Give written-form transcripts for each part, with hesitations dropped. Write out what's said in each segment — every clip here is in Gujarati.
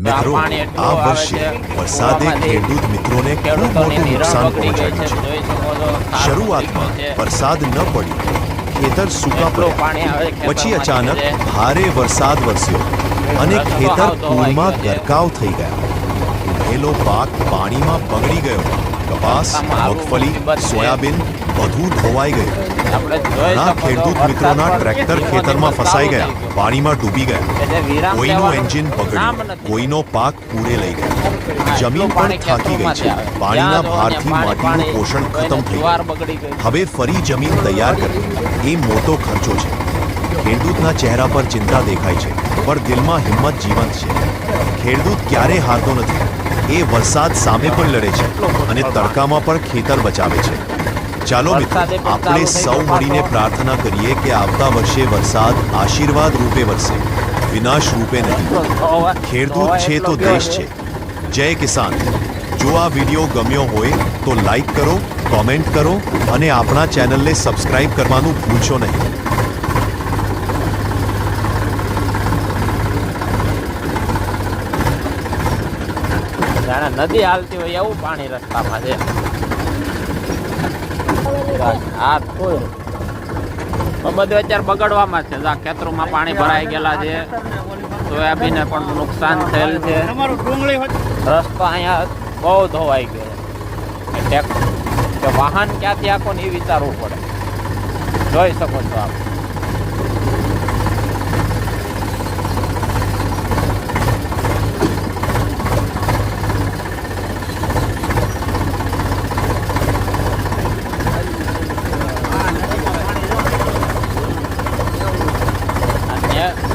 મિત્રો આ વર્ષે વરસાદે ખેડૂત મિત્રોને ખૂબ મોટું નુકસાન પહોંચાડ્યું છે। શરૂઆતમાં વરસાદ ન પડ્યો, ખેતર સૂકા પડ્યા, પછી અચાનક ભારે વરસાદ વરસ્યો અને ખેતર પૂરમાં ગરકાવ થઈ ગયા। ઉભેલો પાક પાણીમાં બગડી ગયો, કપાસ, મગફળી, સોયાબીન બધું ધોવાઈ ગયું। ઘણા ખેડૂત મિત્રોના ટ્રેક્ટર ખેતરમાં ફસાઈ ગયા, પાણીમાં ડૂબી ગયા। કોઈનું એન્જિન બગડ્યું, કોઈનો પાક પૂરે લઈ ગયો। જમીન પણ થાકી ગઈ છે, પાણીના ભારથી માટીનું પોષણ ખતમ થઈ ગયું। હવે ફરી જમીન તૈયાર કરવી એ મોટો ખર્ચો છે। ખેડૂતના ચહેરા પર ચિંતા દેખાય છે, પણ દિલમાં હિંમત જીવંત છે। ખેડૂત ક્યારે હારતો નથી, એ વરસાદ સામે પણ લડે છે અને તડકામાં પણ ખેતર બચાવે છે। ચાલો મિત્રો, આપણે સૌ મળીને પ્રાર્થના કરીએ કે આવતા વર્ષે વરસાદ આશીર્વાદ રૂપે વરસે, વિનાશ રૂપે નહીં। ખેડૂત છે તો દેશ છે। જય કિસાન। જો આ વિડીયો ગમ્યો હોય તો લાઈક કરો, કોમેન્ટ કરો અને આપણા ચેનલને સબસ્ક્રાઇબ કરવાનું ભૂલશો નહીં। નદી હાલતી હોય એવું પાણી રસ્તામાં છે। આ બધું અત્યારે બગડવામાં છે। ખેતરોમાં પાણી ભરાઈ ગયેલા છે, સોયાબીનને પણ નુકસાન થયેલ છે। રસ્તો અહીંયા બહુ ધોવાઈ ગયો છે। વાહન ક્યાંથી આખો ને એ વિચારવું પડે। જોઈ શકો છો આપ।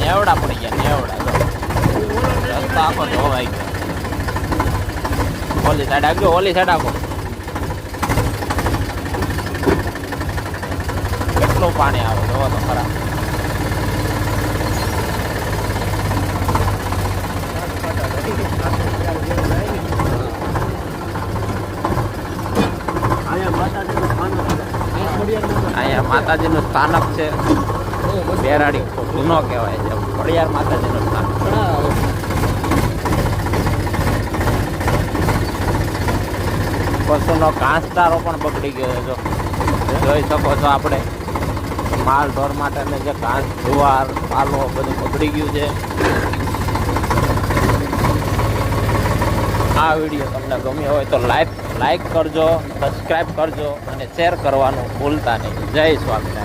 નેવડા પડી ગયા, નેવડા રસ્તા આખો ધોવાઈ ગયો। ઓલી સાઈડ આગળ, ઓલી સાઈડ આગળ કેટલું પાણી આવે જોવો તો ખરા। અહીંયા માતાજીનું સ્થાનક છે, બેરાડી જૂનો કહેવાય છે, ખોડિયાર માતાજીનું સ્થાન। પશુનો ઘાસચારો પણ બગડી ગયો છે। જોઈ શકો છો આપણે, માલ ઢોર માટે જે ઘાસ, જુવાર, પાલો બધું બગડી ગયું છે। આ વિડીયો તમને ગમ્યો હોય તો લાઈક કરજો, સબસ્ક્રાઈબ કરજો અને શેર કરવાનું ભૂલતા નહીં। જય સ્વામિનારાયણ।